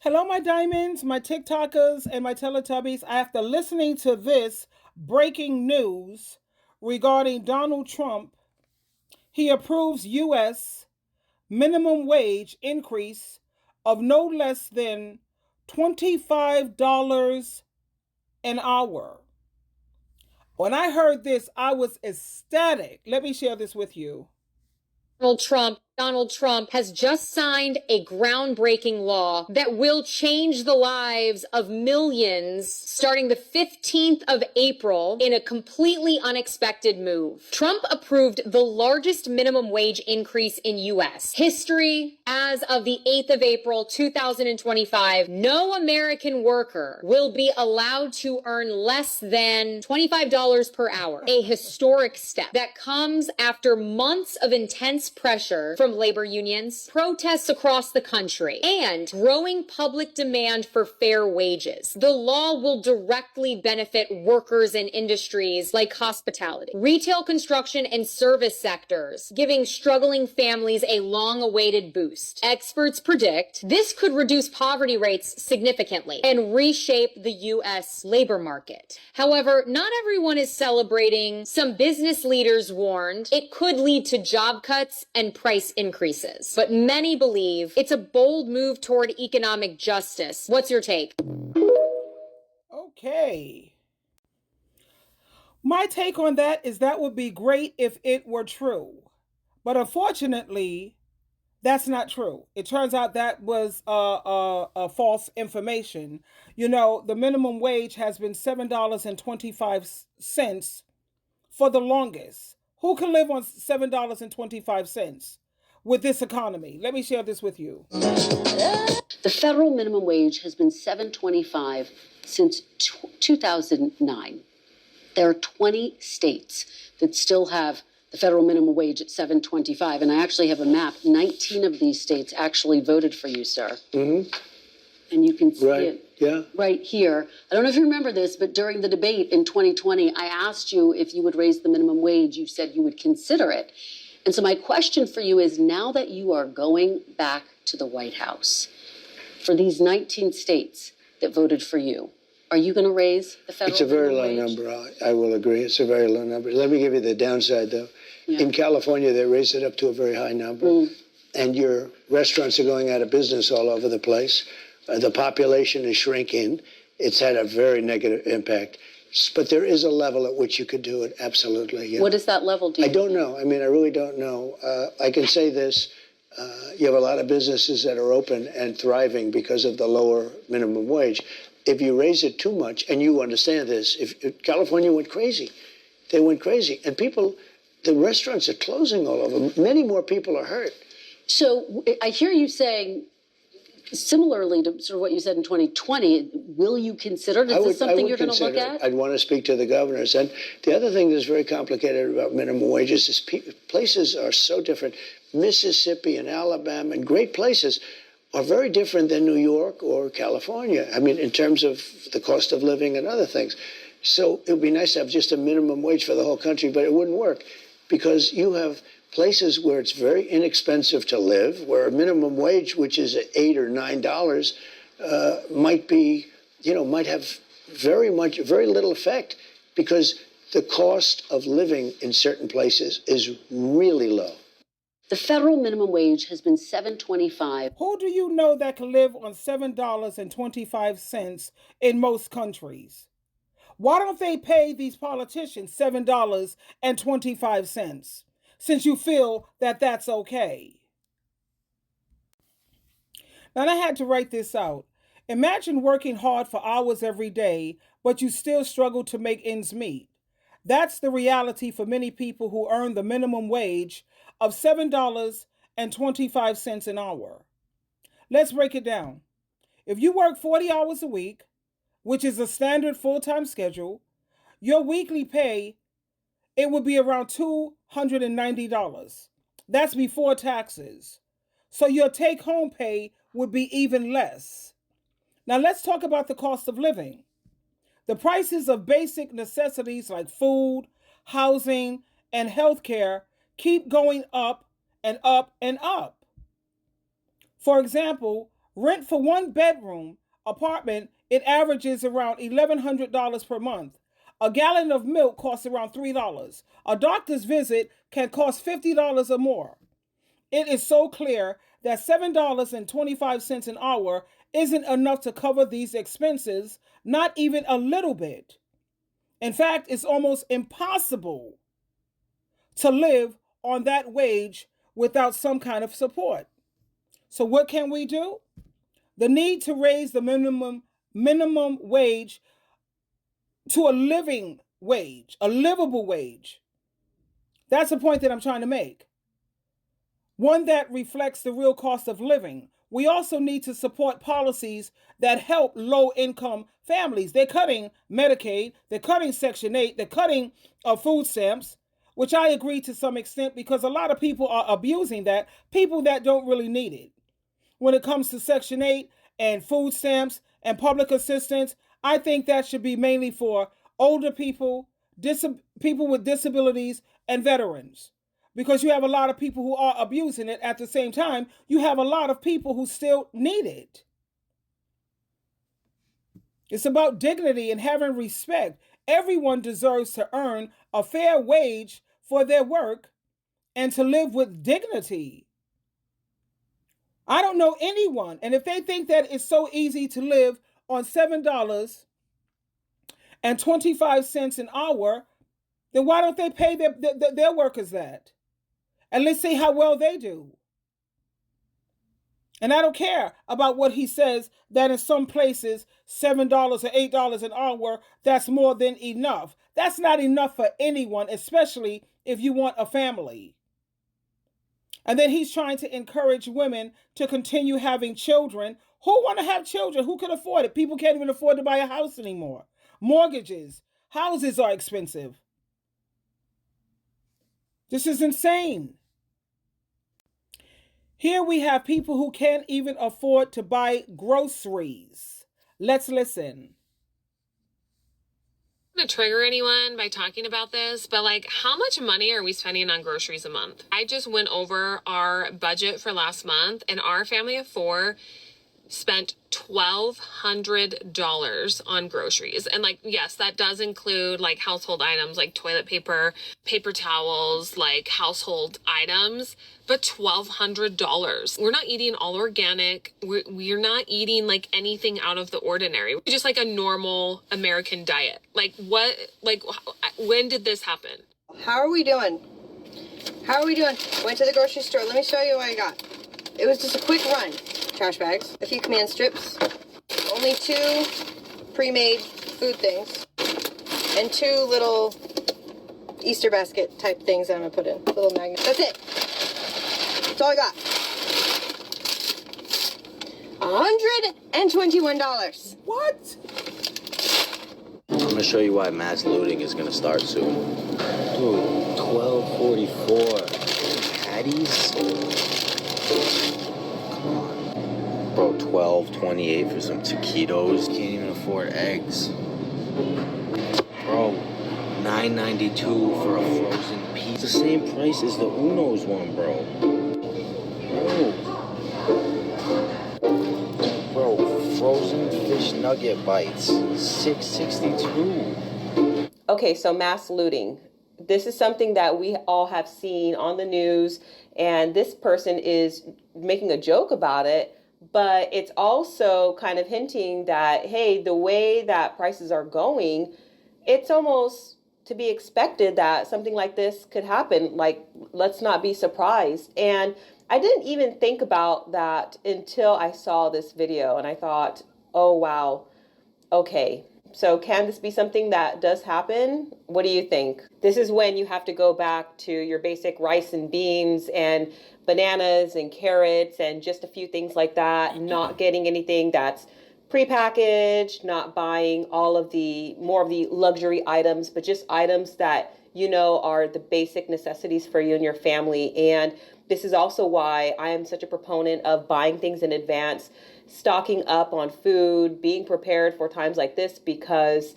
Hello, my diamonds, my TikTokers, and my Teletubbies. After listening to this breaking news regarding Donald Trump, he approves U.S. minimum wage increase of no less than $25 an hour. When I heard this, I was ecstatic. Let me share this with you. Donald Trump has just signed a groundbreaking law that will change the lives of millions starting the 15th of April in a completely unexpected move. Trump approved the largest minimum wage increase in U.S. history. As of the 8th of April, 2025, no American worker will be allowed to earn less than $25 per hour, a historic step that comes after months of intense pressure from labor unions, protests across the country, and growing public demand for fair wages. The law will directly benefit workers in industries like hospitality, retail, construction, and service sectors, giving struggling families a long-awaited boost. Experts predict this could reduce poverty rates significantly and reshape the U.S. labor market. However, not everyone is celebrating. Some business leaders warned it could lead to job cuts and price increases. But many believe it's a bold move toward economic justice. What's your take? Okay. My take on that is that would be great if it were true. But unfortunately, that's not true. It turns out that was a false information. You know, the minimum wage has been $7.25 for the longest. Who can live on $7.25 with this economy? Let me share this with you. The federal minimum wage has been $7.25 since 2009. There are 20 states that still have the federal minimum wage at $7.25, and I actually have a map. 19 of these states actually voted for you, sir. Mm-hmm. And you can see it right here. I don't know if you remember this, but during the debate in 2020, I asked you if you would raise the minimum wage. You said you would consider it. And so my question for you is, now that you are going back to the White House, for these 19 states that voted for you, are you going to raise the federal minimum wage? It's a very low number. I will agree. It's a very low number. Let me give you the downside, though. Yeah. In California, they raised it up to a very high number. And your restaurants are going out of business all over the place. The population is shrinking. It's had a very negative impact. But there is a level at which you could do it, absolutely. Yeah. What is that level, do you think? I don't know. I mean, I really don't know. I can say this. You have a lot of businesses that are open and thriving because of the lower minimum wage. If you raise it too much, and you understand this, if California went crazy, they went crazy. And people, the restaurants are closing all over. Many more people are hurt. So I hear you saying, similarly to sort of what you said in 2020, will you consider, is this something you're going to look at? I'd want to speak to the governors. And the other thing that's very complicated about minimum wages is places are so different. Mississippi and Alabama and great places are very different than New York or California. I mean, in terms of the cost of living and other things. So it would be nice to have just a minimum wage for the whole country, but it wouldn't work because you have places where it's very inexpensive to live, where a minimum wage, which is $8 or $9, might be, might have very little effect because the cost of living in certain places is really low. The federal minimum wage has been $7.25. Who do you know that can live on $7.25 in most countries? Why don't they pay these politicians $7.25 since you feel that that's okay? Now, I had to write this out. Imagine working hard for hours every day, but you still struggle to make ends meet. That's the reality for many people who earn the minimum wage of $7.25 an hour. Let's break it down. If you work 40 hours a week, which is a standard full-time schedule, your weekly pay, it would be around $290. That's before taxes. So your take-home pay would be even less. Now let's talk about the cost of living. The prices of basic necessities like food, housing, and healthcare keep going up and up and up. For example, Rent for one bedroom apartment, it averages around $1,100 per month. A gallon of milk costs around $3. A doctor's visit can cost $50 or more. It is so clear that $7.25 an hour isn't enough to cover these expenses, not even a little bit. In fact, it's almost impossible to live on that wage without some kind of support. So what can we do? The need to raise the minimum wage to a living wage, a livable wage. That's the point that I'm trying to make. One that reflects the real cost of living. We also need to support policies that help low-income families. They're cutting Medicaid, they're cutting Section 8, they're cutting food stamps, which I agree to some extent because a lot of people are abusing that, people that don't really need it. When it comes to Section 8 and food stamps and public assistance, I think that should be mainly for older people, people with disabilities, and veterans. Because you have a lot of people who are abusing it. At the same time, you have a lot of people who still need it. It's about dignity and having respect. Everyone deserves to earn a fair wage for their work and to live with dignity. I don't know anyone, and if they think that it's so easy to live on $7.25 an hour, then why don't they pay their workers that? And let's see how well they do. And I don't care about what he says that in some places, $7 or $8 an hour, that's more than enough. That's not enough for anyone, especially if you want a family. And then he's trying to encourage women to continue having children. Who want to have children? Who can afford it? People can't even afford to buy a house anymore. Mortgages, houses are expensive. This is insane. Here we have people who can't even afford to buy groceries. Let's listen. To trigger anyone by talking about this, but like, how much money are we spending on groceries a month? I just went over our budget for last month, and our family of four spent $1,200 on groceries. And like, yes, that does include like household items like toilet paper, paper towels, like household items, but $1,200. We're not eating all organic. We're not eating like anything out of the ordinary. We're just like a normal American diet. Like what, like when did this happen? How are we doing? How are we doing? Went to the grocery store. Let me show you what I got. It was just a quick run. Trash bags, a few command strips, only 2 pre-made food things, and 2 little Easter basket type things that I'm gonna put in, little magnets. That's it. That's all I got. $121. What? I'm gonna show you why mass looting is gonna start soon. Dude, $12.44. Patties? Come on. Bro, $12.28 for some taquitos. Can't even afford eggs. Bro, $9.92 for a frozen pizza. The same price as the Uno's one, bro. Bro, frozen fish nugget bites, $6.62. Okay, so mass looting. This is something that we all have seen on the news, and this person is making a joke about it, but it's also kind of hinting that, hey, the way that prices are going, it's almost to be expected that something like this could happen. Like, let's not be surprised. And I didn't even think about that until I saw this video, and I thought, oh, wow, okay. So can this be something that does happen? What do you think? This is when you have to go back to your basic rice and beans and bananas and carrots and just a few things like that, not getting anything that's prepackaged, not buying all of the more of the luxury items, but just items that you know are the basic necessities for you and your family. And this is also why I am such a proponent of buying things in advance, stocking up on food, being prepared for times like this, because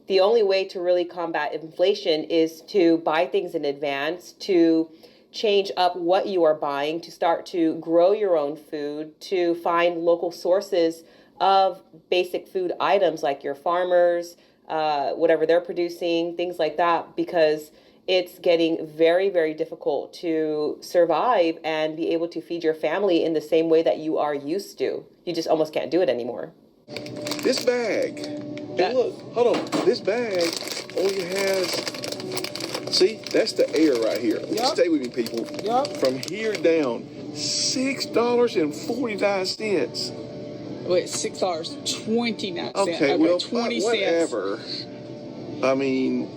the only way to really combat inflation is to buy things in advance, to change up what you are buying, to start to grow your own food, to find local sources of basic food items like your farmers, whatever they're producing, things like that, because it's getting very, very difficult to survive and be able to feed your family in the same way that you are used to. You just almost can't do it anymore. This bag, hey, look, hold on, this bag only has, see, that's the air right here. Yep. Stay with me, people. Yep. From here down, $6.49. Wait, $6.29. Okay, well, 20 whatever. cents. I mean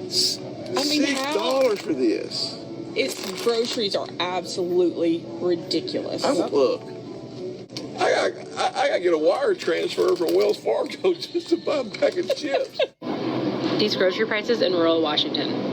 $6 for this. Its groceries are absolutely ridiculous. Look, I gotta get a wire transfer from Wells Fargo just to buy a pack of chips. These grocery prices in rural Washington.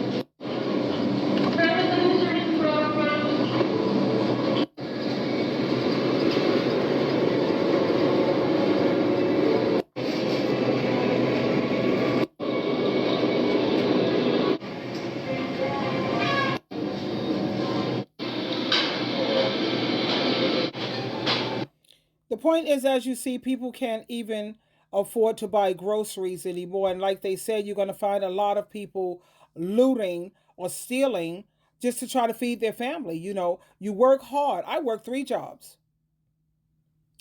The point is, as you see, people can't even afford to buy groceries anymore. And like they said, you're going to find a lot of people looting or stealing just to try to feed their family. You know, you work hard. I work 3 jobs.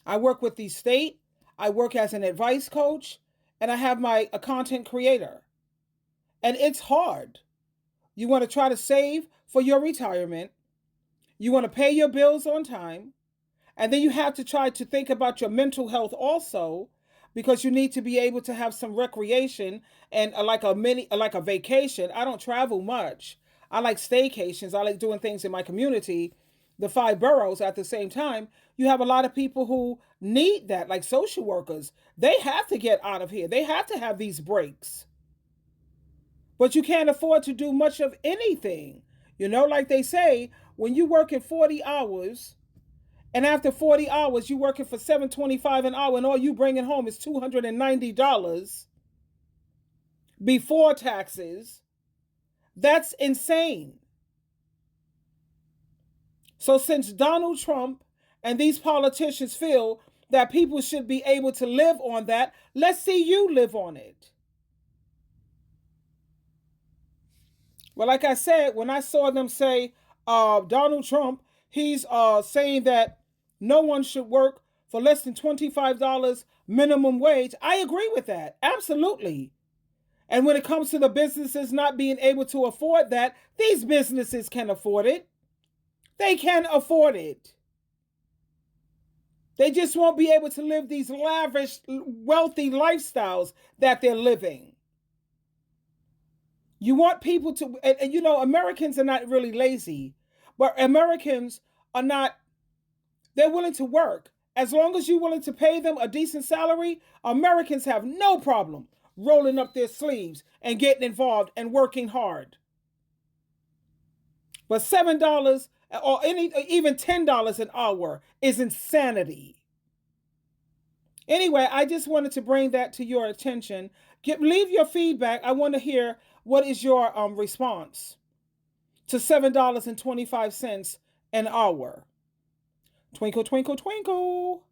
I work with the state, I work as an advice coach, and I have a content creator. And it's hard. You want to try to save for your retirement. You want to pay your bills on time. And then you have to try to think about your mental health also, because you need to be able to have some recreation and like a vacation. I don't travel much. I like staycations. I like doing things in my community, the 5 boroughs. At the same time, you have a lot of people who need that, like social workers. They have to get out of here. They have to have these breaks. But you can't afford to do much of anything. You know, like they say, when you work in 40 hours, and after 40 hours, you're working for $7.25 an hour, and all you bringing home is $290 before taxes. That's insane. So since Donald Trump and these politicians feel that people should be able to live on that, let's see you live on it. Well, like I said, when I saw them say Donald Trump, he's saying that no one should work for less than $25 minimum wage. I agree with that. Absolutely. And when it comes to the businesses not being able to afford that, these businesses can afford it. They can afford it. They just won't be able to live these lavish, wealthy lifestyles that they're living. You want people to, and you know, Americans are not really lazy, but Americans are not, they're willing to work. As long as you're willing to pay them a decent salary, Americans have no problem rolling up their sleeves and getting involved and working hard. But $7 or even $10 an hour is insanity. Anyway, I just wanted to bring that to your attention. Leave your feedback. I want to hear what is your response to $7.25 an hour. Twinkle, twinkle, twinkle.